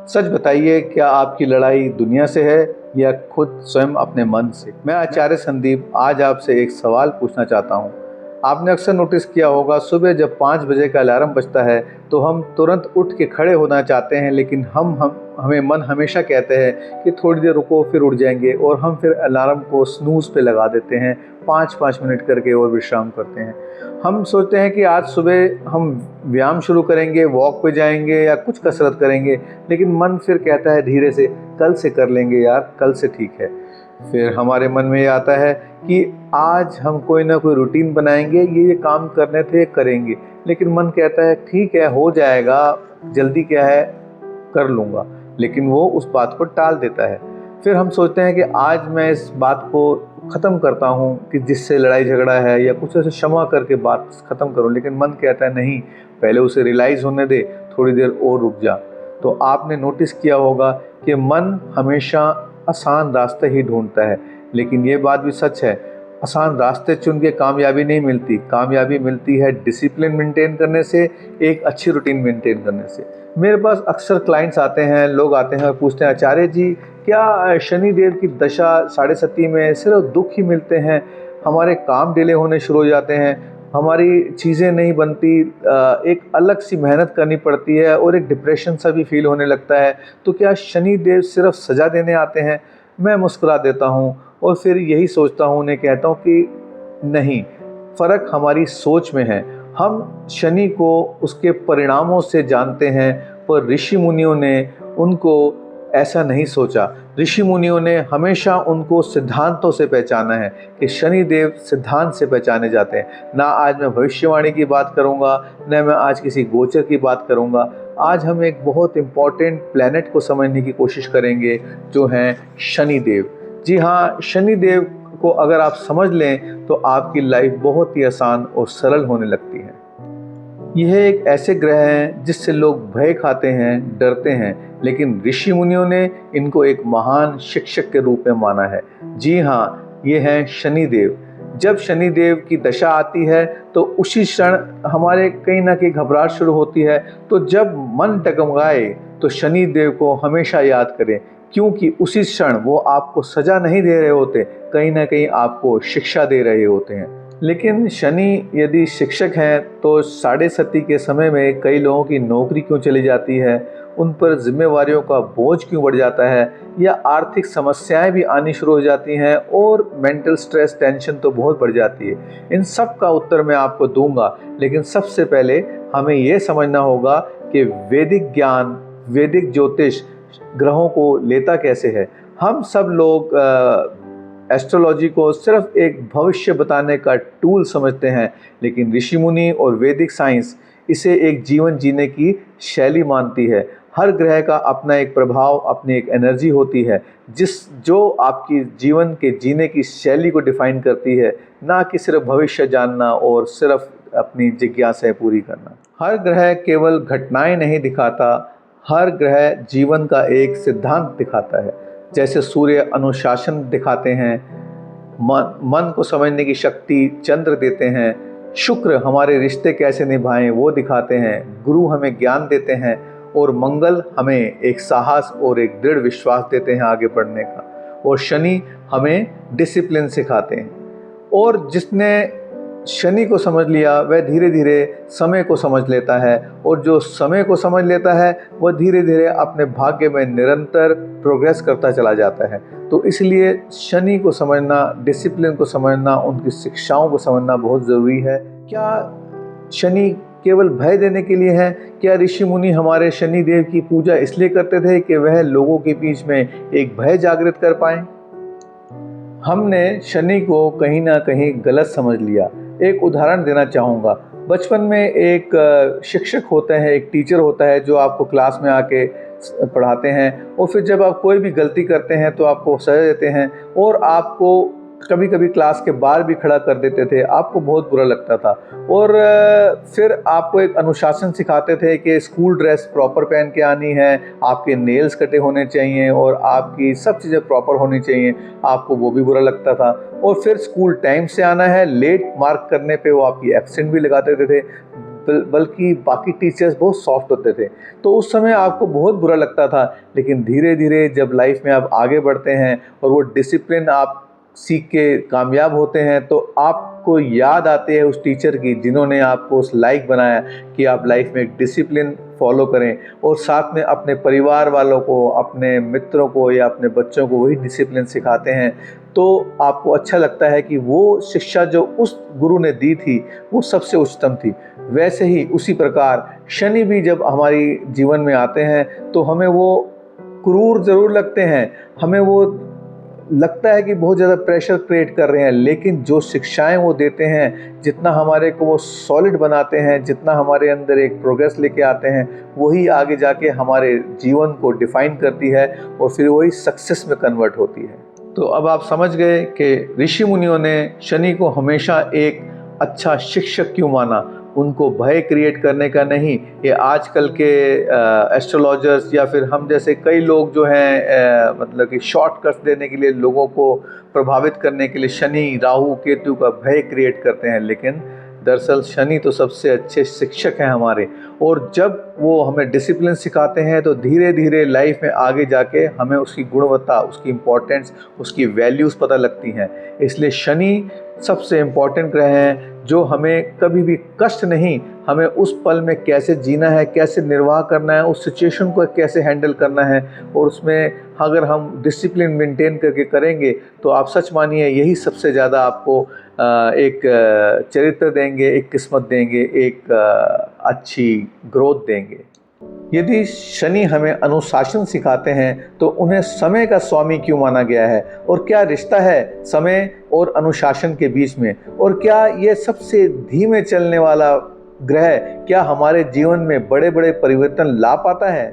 सच बताइए, क्या आपकी लड़ाई दुनिया से है या खुद स्वयं अपने मन से? मैं आचार्य संदीप आज आपसे एक सवाल पूछना चाहता हूँ। आपने अक्सर नोटिस किया होगा, सुबह जब 5 बजे का अलार्म बजता है तो हम तुरंत उठ के खड़े होना चाहते हैं, लेकिन हमें मन हमेशा कहते हैं कि थोड़ी देर रुको फिर उठ जाएंगे, और हम फिर अलार्म को स्नूज़ पे लगा देते हैं, 5-5 मिनट करके और विश्राम करते हैं। हम सोचते हैं कि आज सुबह हम व्यायाम शुरू करेंगे, वॉक पे जाएंगे या कुछ कसरत करेंगे, लेकिन मन फिर कहता है धीरे से, कल से कर लेंगे यार, कल से ठीक है। फिर हमारे मन में ये आता है कि आज हम कोई ना कोई रूटीन बनाएंगे, ये काम करने थे करेंगे, लेकिन मन कहता है ठीक है हो जाएगा, जल्दी क्या है, कर लूँगा, लेकिन वो उस बात को टाल देता है। फिर हम सोचते हैं कि आज मैं इस बात को ख़त्म करता हूँ कि जिससे लड़ाई झगड़ा है, या कुछ ऐसे क्षमा करके बात ख़त्म करूँ, लेकिन मन कहता है नहीं, पहले उसे रियलाइज़ होने दे, थोड़ी देर और रुक जा। तो आपने नोटिस किया होगा कि मन हमेशा आसान रास्ते ही ढूंढता है, लेकिन ये बात भी सच है, आसान रास्ते चुन के कामयाबी नहीं मिलती। कामयाबी मिलती है डिसिप्लिन मेंटेन करने से, एक अच्छी रूटीन मेंटेन करने से। मेरे पास अक्सर क्लाइंट्स आते हैं, लोग आते हैं और पूछते हैं, आचार्य जी क्या शनि देव की दशा साढ़े सती में सिर्फ दुख ही मिलते हैं? हमारे काम डिले होने शुरू हो जाते हैं, हमारी चीज़ें नहीं बनती, एक अलग सी मेहनत करनी पड़ती है और एक डिप्रेशन सा भी फील होने लगता है, तो क्या शनि देव सिर्फ सज़ा देने आते हैं? मैं मुस्कुरा देता हूँ और फिर यही सोचता हूँ, उन्हें कहता हूँ कि नहीं, फ़र्क हमारी सोच में है। हम शनि को उसके परिणामों से जानते हैं, पर ऋषि मुनियों ने उनको ऐसा नहीं सोचा। ऋषि मुनियों ने हमेशा उनको सिद्धांतों से पहचाना है कि शनि देव सिद्धांत से पहचाने जाते हैं। ना आज मैं भविष्यवाणी की बात करूंगा, न मैं आज किसी गोचर की बात करूंगा। आज हम एक बहुत इम्पॉर्टेंट प्लैनेट को समझने की कोशिश करेंगे, जो हैं शनि देव। जी हाँ, शनि देव को अगर आप समझ लें तो आपकी लाइफ बहुत ही आसान और सरल होने लगती है। यह एक ऐसे ग्रह हैं जिससे लोग भय खाते हैं, डरते हैं, लेकिन ऋषि मुनियों ने इनको एक महान शिक्षक के रूप में माना है। जी हाँ, ये हैं शनि देव। जब शनि देव की दशा आती है तो उसी क्षण हमारे कहीं ना कहीं घबराहट शुरू होती है। तो जब मन डगमगाए तो शनि देव को हमेशा याद करें, क्योंकि उसी क्षण वो आपको सजा नहीं दे रहे होते, कहीं ना कहीं आपको शिक्षा दे रहे होते हैं। लेकिन शनि यदि शिक्षक हैं तो साढ़े सती के समय में कई लोगों की नौकरी क्यों चली जाती है, उन पर जिम्मेवारियों का बोझ क्यों बढ़ जाता है, या आर्थिक समस्याएं भी आनी शुरू हो जाती हैं और मेंटल स्ट्रेस टेंशन तो बहुत बढ़ जाती है। इन सब का उत्तर मैं आपको दूंगा, लेकिन सबसे पहले हमें ये समझना होगा कि वैदिक ज्ञान, वैदिक ज्योतिष ग्रहों को लेता कैसे है। हम सब लोग एस्ट्रोलॉजी को सिर्फ एक भविष्य बताने का टूल समझते हैं, लेकिन ऋषि मुनि और वैदिक साइंस इसे एक जीवन जीने की शैली मानती है। हर ग्रह का अपना एक प्रभाव, अपनी एक एनर्जी होती है, जो आपकी जीवन के जीने की शैली को डिफाइन करती है, ना कि सिर्फ भविष्य जानना और सिर्फ अपनी जिज्ञासाएं पूरी करना। हर ग्रह केवल घटनाएं नहीं दिखाता, हर ग्रह जीवन का एक सिद्धांत दिखाता है। जैसे सूर्य अनुशासन दिखाते हैं, मन को समझने की शक्ति चंद्र देते हैं, शुक्र हमारे रिश्ते कैसे निभाएं वो दिखाते हैं, गुरु हमें ज्ञान देते हैं, और मंगल हमें एक साहस और एक दृढ़ विश्वास देते हैं आगे बढ़ने का, और शनि हमें डिसिप्लिन सिखाते हैं। और जिसने शनि को समझ लिया वह धीरे धीरे समय को समझ लेता है, और जो समय को समझ लेता है वह धीरे धीरे अपने भाग्य में निरंतर प्रोग्रेस करता चला जाता है। तो इसलिए शनि को समझना, डिसिप्लिन को समझना, उनकी शिक्षाओं को समझना बहुत ज़रूरी है। क्या शनि केवल भय देने के लिए है? क्या ऋषि मुनि हमारे शनि देव की पूजा इसलिए करते थे कि वह लोगों के बीच में एक भय जागृत कर पाएं? हमने शनि को कहीं ना कहीं गलत समझ लिया। एक उदाहरण देना चाहूँगा। बचपन में एक शिक्षक होता है, एक टीचर होता है, जो आपको क्लास में आके पढ़ाते हैं, और फिर जब आप कोई भी गलती करते हैं तो आपको सजा देते हैं, और आपको कभी कभी क्लास के बाहर भी खड़ा कर देते थे। आपको बहुत बुरा लगता था। और फिर आपको एक अनुशासन सिखाते थे कि स्कूल ड्रेस प्रॉपर पहन के आनी है, आपके नेल्स कटे होने चाहिए और आपकी सब चीज़ें प्रॉपर होनी चाहिए। आपको वो भी बुरा लगता था। और फिर स्कूल टाइम से आना है, लेट मार्क करने पे वो आपकी एब्सेंट भी लगा देते थे। बल्कि बाकी टीचर्स बहुत सॉफ्ट होते थे। तो उस समय आपको बहुत बुरा लगता था, लेकिन धीरे धीरे जब लाइफ में आप आगे बढ़ते हैं और वो डिसिप्लिन आप सीख के कामयाब होते हैं, तो आपको याद आती है उस टीचर की जिन्होंने आपको उस लायक बनाया कि आप लाइफ में एक डिसिप्लिन फॉलो करें, और साथ में अपने परिवार वालों को, अपने मित्रों को या अपने बच्चों को वही डिसिप्लिन सिखाते हैं। तो आपको अच्छा लगता है कि वो शिक्षा जो उस गुरु ने दी थी वो सबसे उच्चतम थी। वैसे ही उसी प्रकार शनि भी जब हमारी जीवन में आते हैं तो हमें वो क्रूर ज़रूर लगते हैं, हमें वो लगता है कि बहुत ज़्यादा प्रेशर क्रिएट कर रहे हैं, लेकिन जो शिक्षाएं वो देते हैं, जितना हमारे को वो सॉलिड बनाते हैं, जितना हमारे अंदर एक प्रोग्रेस लेके आते हैं, वही आगे जाके हमारे जीवन को डिफाइन करती है और फिर वही सक्सेस में कन्वर्ट होती है। तो अब आप समझ गए कि ऋषि मुनियों ने शनि को हमेशा एक अच्छा शिक्षक क्यों माना, उनको भय क्रिएट करने का नहीं। ये आजकल के एस्ट्रोलॉजर्स या फिर हम जैसे कई लोग जो हैं मतलब कि शॉर्टकट्स देने के लिए, लोगों को प्रभावित करने के लिए शनि, राहु, केतु का भय क्रिएट करते हैं, लेकिन दरअसल शनि तो सबसे अच्छे शिक्षक हैं हमारे। और जब वो हमें डिसिप्लिन सिखाते हैं तो धीरे धीरे लाइफ में आगे जाके हमें उसकी गुणवत्ता, उसकी इम्पोर्टेंस, उसकी वैल्यूज़ पता लगती हैं। इसलिए शनि सबसे इम्पॉर्टेंट ग्रह हैं जो हमें कभी भी कष्ट नहीं, हमें उस पल में कैसे जीना है, कैसे निर्वाह करना है, उस सिचुएशन को कैसे हैंडल करना है, और उसमें अगर हम डिसिप्लिन मेंटेन करके करेंगे तो आप सच मानिए यही सबसे ज़्यादा आपको एक चरित्र देंगे, एक किस्मत देंगे, एक अच्छी ग्रोथ देंगे। यदि शनि हमें अनुशासन सिखाते हैं तो उन्हें समय का स्वामी क्यों माना गया है, और क्या रिश्ता है समय और अनुशासन के बीच में, और क्या ये सबसे धीमे चलने वाला ग्रह क्या हमारे जीवन में बड़े बड़े परिवर्तन ला पाता है?